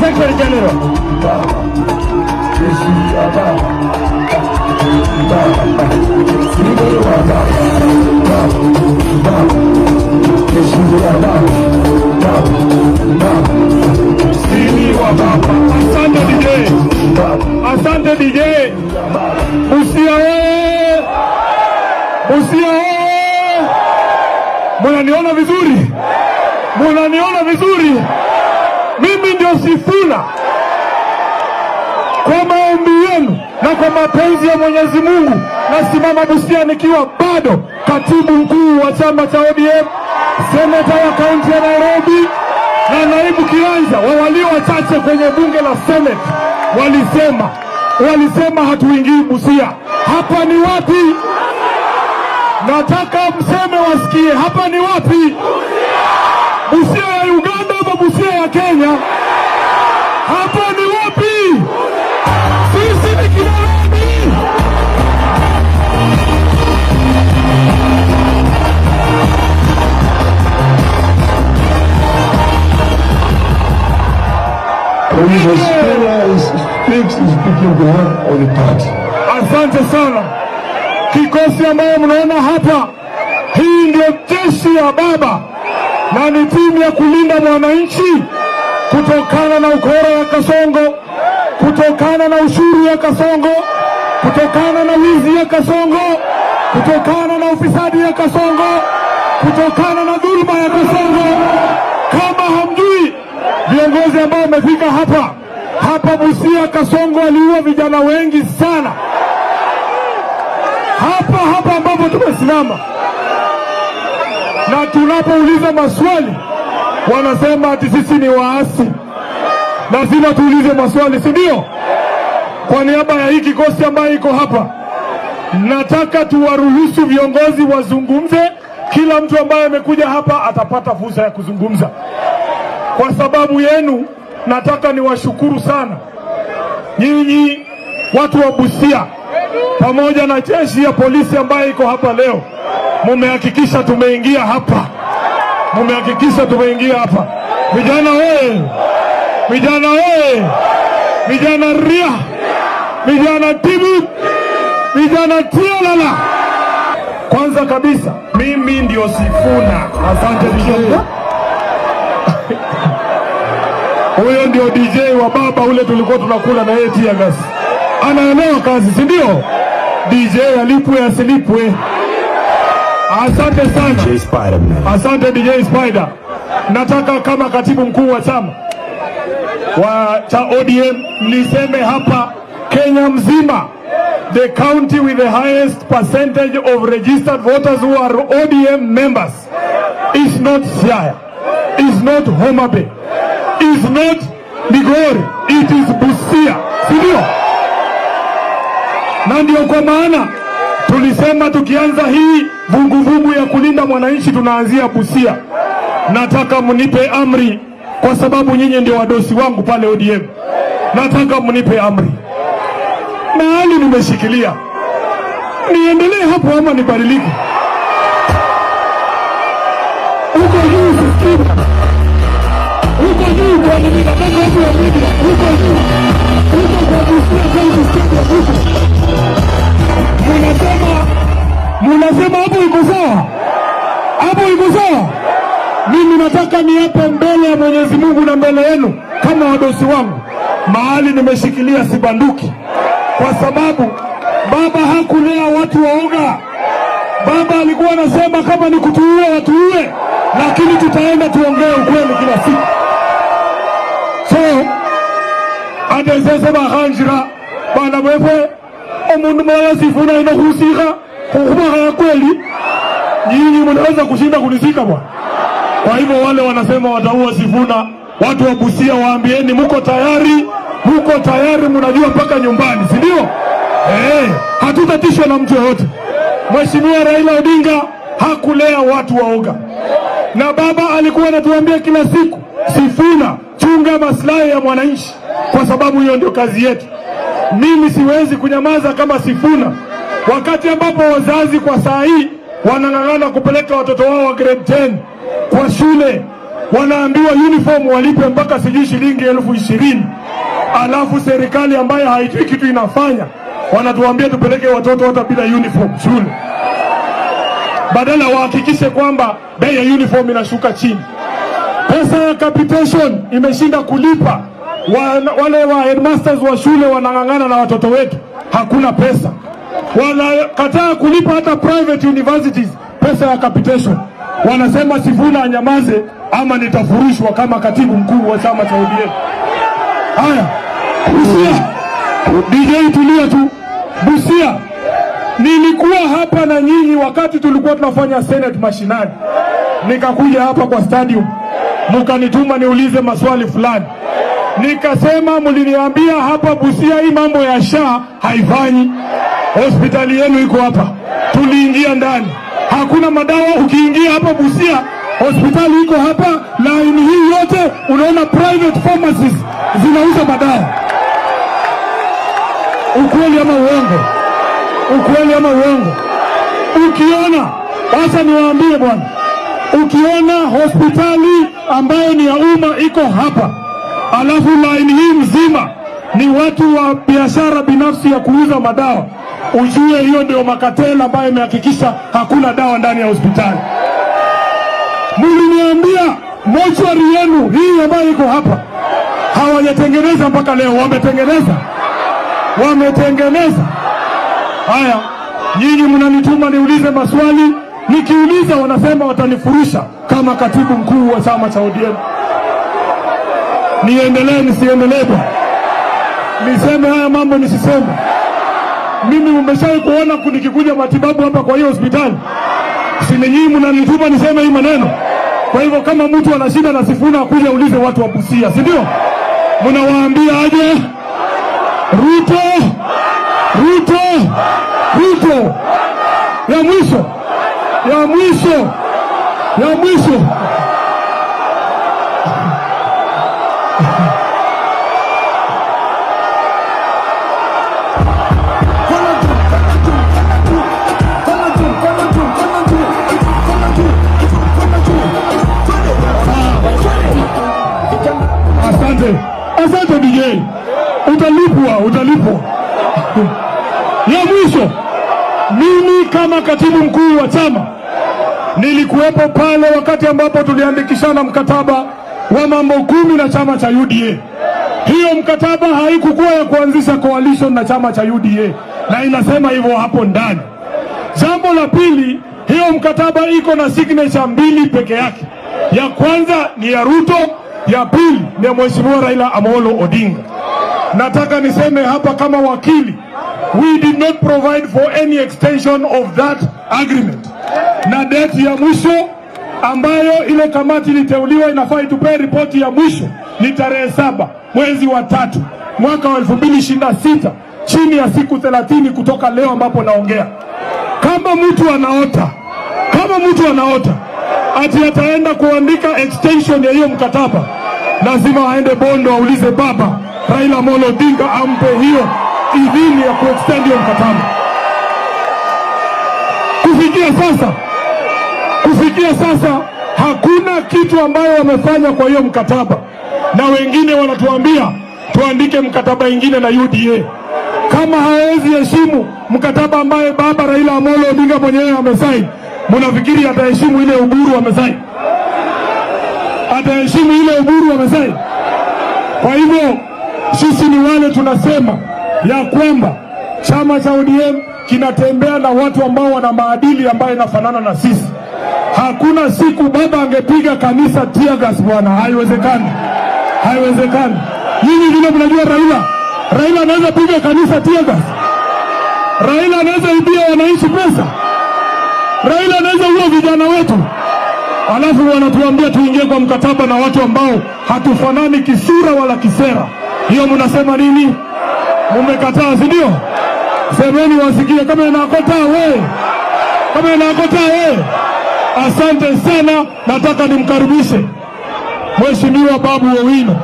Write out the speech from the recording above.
Secretary General. Asante DJ. Asante DJ. Busia oye. Busia oye. Munaniona vizuri? Munaniona vizuri? Mimi ndio Sifuna. Kwa maombi yenu na kwa mapenzi ya Mwenyezi Mungu nasimama Busia nikiwa bado katibu mkuu wa chama cha ODM, seneta wa kaunti ya Nairobi na naibu kianza wa walio wachache kwenye bunge la Senate. Walisema hatuingii Busia. Hapa ni wapi? Nataka mseme wasikie, hapa ni wapi? Busia ya Uganda ama Busia ya Kenya? Hapa ni wapi? Sisi ni kina nani? Asante sana. Kikosi ambayo mnaona hapa, hii ndio jeshi ya baba na ni timu ya kulinda mwananchi kutokana na ukora ya Kasongo, kutokana na ushuru ya Kasongo, kutokana na wizi ya Kasongo, kutokana na ufisadi ya Kasongo, kutokana na dhuluma ya Kasongo. Kama hamjui, viongozi ambao wamefika hapa Busia, Kasongo aliua vijana wengi sana. Hapa ambapo tumesimama na tunapouliza maswali wanasema ati sisi ni waasi. Lazima tuulize maswali, si ndio? Kwa niaba ya hii kikosi ambayo iko hapa, nataka tuwaruhusu viongozi wazungumze. Kila mtu ambaye amekuja hapa atapata fursa ya kuzungumza. Kwa sababu yenu nataka niwashukuru sana nyinyi watu wa Busia pamoja na jeshi ya polisi ambayo iko hapa leo. Mumehakikisha tumeingia hapa. Vijana wewe, vijana wewe, vijana ria, vijana tibu, vijana tialala. Kwanza kabisa mimi ndio Sifuna. Asante DJ. Huyo ndio DJ wa baba ule tulikuwa tunakula na yeye tia gas. Anaelewa kazi, si ndio? DJ alipwe asilipwe. Asante sana. Asante DJ Spider. Nataka kama katibu mkuu wa chama cha ODM niseme hapa Kenya mzima, the county with the highest percentage of registered voters who are ODM members is not Siaya, is not Homa Bay, is not Migori, it is Busia. Sindio? Na ndio kwa maana tulisema tukianza hii vuguvugu ya kulinda mwananchi tunaanzia Busia. Nataka mnipe amri kwa sababu nyinyi ndio wadosi wangu pale ODM. Nataka mnipe amri. Mahali nimeshikilia niendelee hapo ama nibadilike? Uko juu sikiza. Uko juu kwa nini nataka hapo ya media. Uko juu. Uko kwa Busia kama sikiza. Munasema hapo iko sawa? Hapo iko sawa? Mimi nataka niape mbele ya Mwenyezi Mungu na mbele yenu kama wadosi wangu, mahali nimeshikilia sibanduki. Kwa sababu baba hakulea watu waoga. Baba alikuwa anasema kama ni kutuua watuue, lakini tutaenda tuongee ukweli kila siku. So adesese bahanjira bana bwewe omundu mwana Sifuna inakuhusika kukubaha ya kweli. Nyinyi mnaweza kushinda kunisika bwana. Kwa hivyo wale wanasema wataua Sifuna, watu wa Busia waambieni muko tayari? Muko tayari, mnajua mpaka nyumbani, si ndio? Hatutatishwa na mtu yote. Mheshimiwa Raila Odinga hakulea watu waoga. Na baba alikuwa anatuambia kila siku, Sifuna, chunga maslahi ya mwananchi, kwa sababu hiyo ndio kazi yetu. Mimi siwezi kunyamaza kama Sifuna wakati ambapo wazazi kwa saa hii wanang'ang'ana kupeleka watoto wao wa grade 10 kwa shule. wanaambiwa uniform walipe mpaka sijui shilingi 20,000. Alafu serikali ambayo haijui kitu inafanya wanatuambia tupeleke watoto hata bila uniform shule, badala wahakikishe kwamba bei ya uniform inashuka chini. Pesa ya capitation imeshinda kulipa. Wale wa headmasters wa shule wanang'ang'ana na watoto wetu, hakuna pesa. Wanakataa kulipa hata private universities pesa ya capitation. Wanasema Sifuna anyamaze ama nitafurushwa kama katibu mkuu wa chama cha ODM. Haya, Busia, DJ tulia tu. Busia, nilikuwa hapa na nyinyi wakati tulikuwa tunafanya Senate mashinani. Nikakuja hapa kwa stadium, mkanituma niulize maswali fulani. Nikasema mliniambia hapa Busia hii mambo ya SHA haifanyi. Hospitali yenu iko hapa. Tuliingia ndani, hakuna madawa. Ukiingia hapa Busia, hospitali iko hapa, line hii yote unaona private pharmacies zinauza madawa. Ukweli ama uongo? Ukweli ama uongo? Ukiona, sasa niwaambie bwana, ukiona hospitali ambayo ni ya umma iko hapa, alafu line hii mzima ni watu wa biashara binafsi ya kuuza madawa, ujue hiyo ndio makatela ambayo imehakikisha hakuna dawa ndani ya hospitali. Mliniambia mochwari yenu hii ambayo iko hapa hawajatengeneza mpaka leo. Wametengeneza? Wametengeneza. Haya, nyinyi mnanituma niulize maswali, nikiuliza wanasema watanifurusha kama katibu mkuu wa chama cha ODM. Niendelee nisiendelee? Niseme haya mambo nisiseme? Mimi mmeshawahi kuona nikikuja matibabu hapa kwa hiyo hospitali? Si nyinyi mnanituma niseme hii maneno? Kwa hivyo kama mtu ana shida na Sifuna akuja ulize watu wa Busia, si ndio? Mnawaambia aje? Ruto, Ruto, Ruto. Ya mwisho, ya mwisho, ya mwisho. Asante DJ. Utalipwa. Ya mwisho, mimi kama katibu mkuu wa chama nilikuwepo pale wakati ambapo tuliandikishana mkataba wa mambo 10 na chama cha UDA. Hiyo mkataba haikukuwa ya kuanzisha coalition na chama cha UDA, na inasema hivyo hapo ndani. Jambo la pili, hiyo mkataba iko na signature 2 peke yake. Ya kwanza ni ya Ruto, ya pili ni ya Mheshimiwa Raila Amolo Odinga. Nataka niseme hapa kama wakili, we did not provide for any extension of that agreement. Na date ya mwisho ambayo ile kamati iliteuliwa inafaa itupe ripoti ya mwisho ni tarehe 7 mwezi wa 3 mwaka wa 2026, chini ya siku 30 kutoka leo ambapo naongea. Kama mtu anaota ati ataenda kuandika extension ya hiyo mkataba, lazima aende Bondo aulize baba Raila Amolo Odinga ampe hiyo idhini ya kuextend hiyo mkataba. Kufikia sasa hakuna kitu ambayo wamefanya kwa hiyo mkataba, na wengine wanatuambia tuandike mkataba ingine na UDA. Kama hawezi heshimu mkataba ambaye baba Raila Amolo Odinga mwenyewe amesaini, mnafikiri ataheshimu ile Uhuru amesaini? Ataheshimu ile Uhuru amesaini? Kwa hivyo sisi ni wale tunasema ya kwamba chama cha ODM kinatembea na watu ambao wana maadili ambayo inafanana na sisi. Hakuna siku baba angepiga kanisa tear gas bwana, haiwezekani. Haiwezekani. Nyinyi vile mnajua Raila anaweza piga kanisa tear gas. Raila anaweza ibia wananchi pesa. Raila anaweza uwa vijana wetu. Alafu wanatuambia tuingie kwa mkataba na watu ambao hatufanani kisura wala kisera. Hiyo mnasema nini? Mmekataa, si ndio? Semeni wasikie kama inakotaa wewe. Kama inakotaa wewe. Asante sana, nataka nimkaribishe Mheshimiwa Babu Owino.